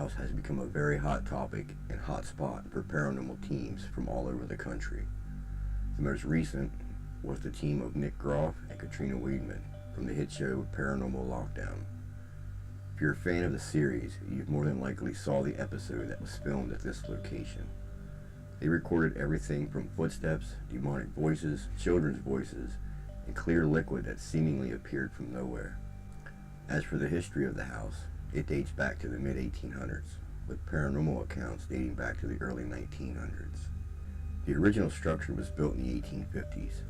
House has become a very hot topic and hot spot for paranormal teams from all over the country. The most recent was the team of Nick Groff and Katrina Weidman from the hit show Paranormal Lockdown. If you're a fan of the series, you've more than likely saw the episode that was filmed at this location. They recorded everything from footsteps, demonic voices, children's voices, and clear liquid that seemingly appeared from nowhere. As for the history of the house, it dates back to the mid-1800s, with paranormal accounts dating back to the early 1900s. The original structure was built in the 1850s.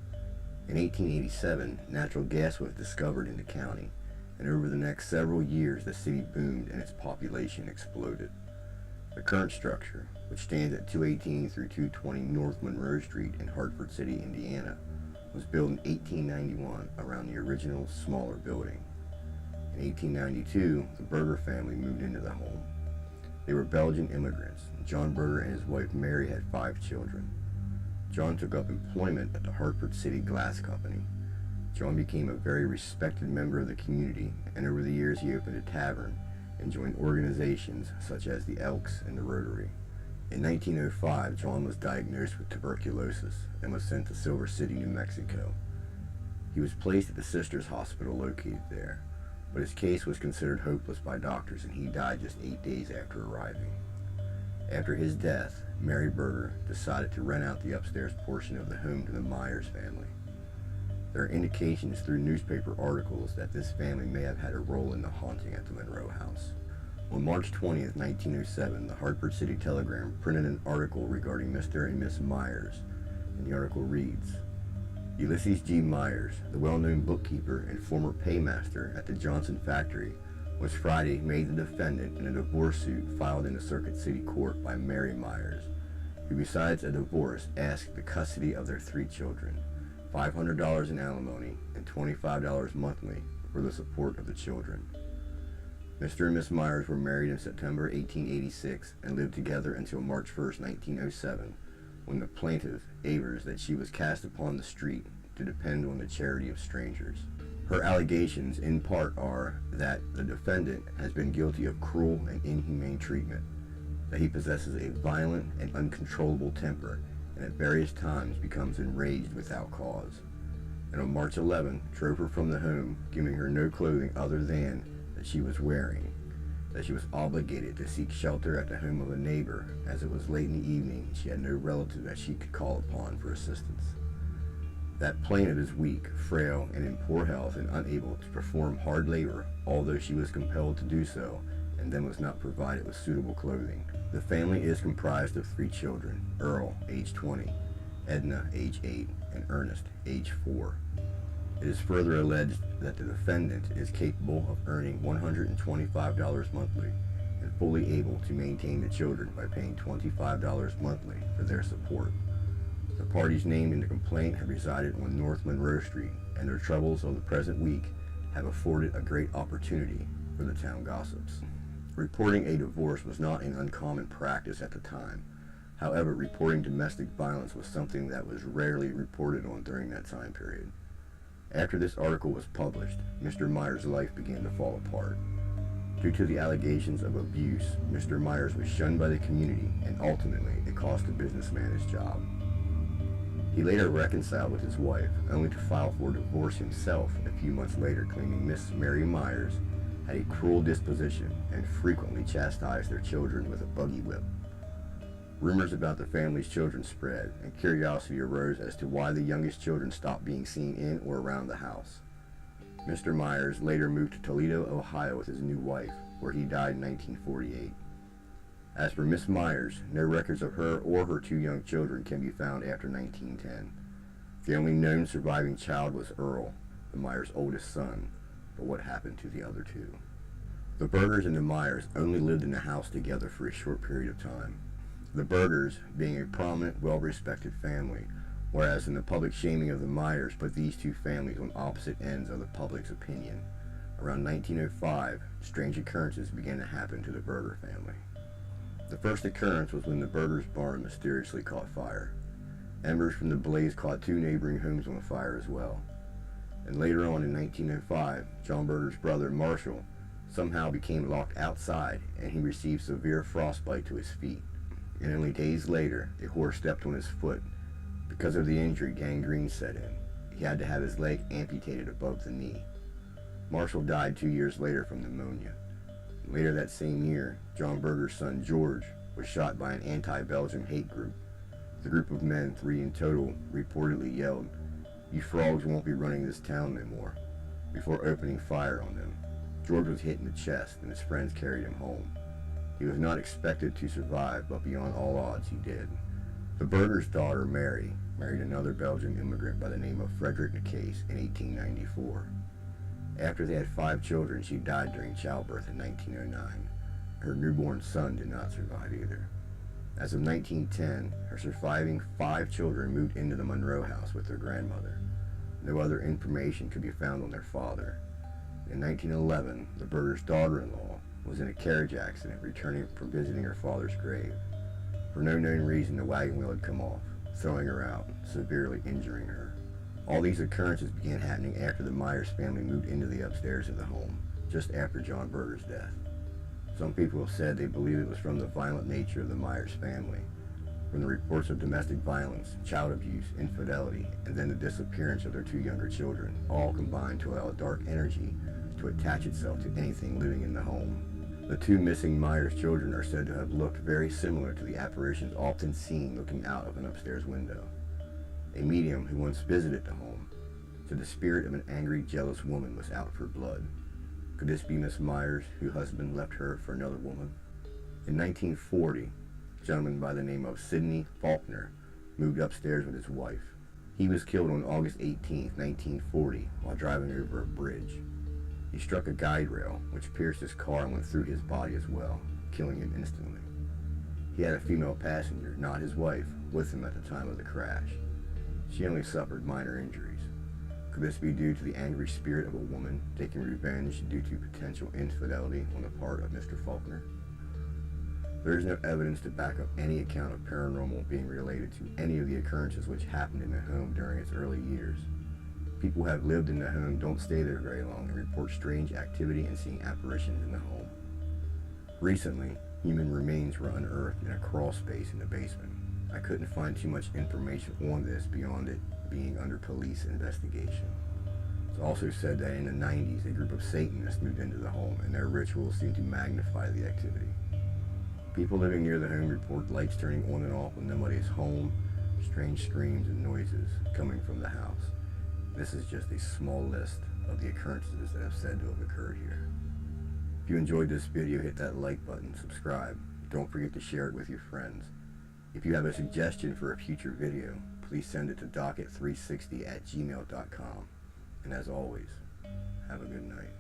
In 1887, natural gas was discovered in the county, and over the next several years the city boomed and its population exploded. The current structure, which stands at 218 through 220 North Monroe Street in Hartford City, Indiana, was built in 1891 around the original smaller building. In 1892, the Berger family moved into the home. They were Belgian immigrants. John Berger and his wife Mary had 5 children. John took up employment at the Hartford City Glass Company. John became a very respected member of the community, and over the years he opened a tavern and joined organizations such as the Elks and the Rotary. In 1905, John was diagnosed with tuberculosis and was sent to Silver City, New Mexico. He was placed at the Sisters Hospital located there, but his case was considered hopeless by doctors and he died just 8 days after arriving. After his death, Mary Berger decided to rent out the upstairs portion of the home to the Myers family. There are indications through newspaper articles that this family may have had a role in the haunting at the Monroe House. On March 20th, 1907, the Hartford City Telegram printed an article regarding Mr. and Miss Myers, and the article reads, Ulysses G. Myers, the well-known bookkeeper and former paymaster at the Johnson factory, was Friday made the defendant in a divorce suit filed in the Circuit City Court by Mary Myers, who besides a divorce asked the custody of their 3 children, $500 in alimony, and $25 monthly for the support of the children. Mr. and Miss Myers were married in September 1886 and lived together until March 1st, 1907, when the plaintiff avers that she was cast upon the street to depend on the charity of strangers. Her allegations in part are that the defendant has been guilty of cruel and inhumane treatment, that he possesses a violent and uncontrollable temper, and at various times becomes enraged without cause, and on March 11 drove her from the home, giving her no clothing other than that she was wearing, that she was obligated to seek shelter at the home of a neighbor, as it was late in the evening and she had no relative that she could call upon for assistance. That plaintiff is weak, frail, and in poor health and unable to perform hard labor, although she was compelled to do so, and then was not provided with suitable clothing. The family is comprised of 3 children, Earl, age 20, Edna, age 8, and Ernest, age 4. It is further alleged that the defendant is capable of earning $125 monthly and fully able to maintain the children by paying $25 monthly for their support. The parties named in the complaint have resided on North Monroe Street, and their troubles of the present week have afforded a great opportunity for the town gossips. Reporting a divorce was not an uncommon practice at the time. However, reporting domestic violence was something that was rarely reported on during that time period. After this article was published, Mr. Myers' life began to fall apart. Due to the allegations of abuse, Mr. Myers was shunned by the community, and ultimately it cost the businessman his job. He later reconciled with his wife, only to file for divorce himself a few months later, claiming Miss Mary Myers had a cruel disposition and frequently chastised their children with a buggy whip. Rumors about the family's children spread, and curiosity arose as to why the youngest children stopped being seen in or around the house. Mr. Myers later moved to Toledo, Ohio with his new wife, where he died in 1948. As for Miss Myers, no records of her or her 2 young children can be found after 1910. The only known surviving child was Earl, the Myers' oldest son, but what happened to the other 2? The Bergers and the Myers only lived in the house together for a short period of time. The Bergers being a prominent, well-respected family, whereas in the public shaming of the Myers put these 2 families on opposite ends of the public's opinion. Around 1905, strange occurrences began to happen to the Berger family. The first occurrence was when the Berger's barn mysteriously caught fire. Embers from the blaze caught 2 neighboring homes on fire as well. And later on in 1905, John Berger's brother Marshall somehow became locked outside, and he received severe frostbite to his feet. And only days later, a horse stepped on his foot. Because of the injury, gangrene set in. He had to have his leg amputated above the knee. Marshall died 2 years later from pneumonia. Later that same year, John Berger's son George was shot by an anti-Belgium hate group. The group of men, 3 in total, reportedly yelled, "You frogs won't be running this town no more," before opening fire on them. George was hit in the chest, and his friends carried him home. He was not expected to survive, but beyond all odds, he did. The Berger's daughter, Mary, married another Belgian immigrant by the name of Frederick Nicaise in 1894. After they had 5 children, she died during childbirth in 1909. Her newborn son did not survive either. As of 1910, her surviving 5 children moved into the Monroe House with their grandmother. No other information could be found on their father. In 1911, the Berger's daughter-in-law was in a carriage accident returning from visiting her father's grave. For no known reason, the wagon wheel had come off, throwing her out, severely injuring her. All these occurrences began happening after the Myers family moved into the upstairs of the home, just after John Berger's death. Some people have said they believe it was from the violent nature of the Myers family, from the reports of domestic violence, child abuse, infidelity, and then the disappearance of their 2 younger children, all combined to allow a dark energy to attach itself to anything living in the home. The 2 missing Myers children are said to have looked very similar to the apparitions often seen looking out of an upstairs window. A medium who once visited the home said the spirit of an angry, jealous woman was out for blood. Could this be Miss Myers, whose husband left her for another woman? In 1940, a gentleman by the name of Sidney Faulkner moved upstairs with his wife. He was killed on August 18, 1940, while driving over a bridge. He struck a guide rail, which pierced his car and went through his body as well, killing him instantly. He had a female passenger, not his wife, with him at the time of the crash. She only suffered minor injuries. Could this be due to the angry spirit of a woman taking revenge due to potential infidelity on the part of Mr. Faulkner? There is no evidence to back up any account of paranormal being related to any of the occurrences which happened in the home during its early years. People who have lived in the home don't stay there very long and report strange activity and seeing apparitions in the home. Recently, human remains were unearthed in a crawl space in the basement. I couldn't find too much information on this beyond it being under police investigation. It's also said that in the 90s, a group of Satanists moved into the home and their rituals seemed to magnify the activity. People living near the home report lights turning on and off when nobody is home, strange screams and noises coming from the house. This is just a small list of the occurrences that have said to have occurred here. If you enjoyed this video, hit that like button, subscribe. Don't forget to share it with your friends. If you have a suggestion for a future video, please send it to docket360@gmail.com. And as always, have a good night.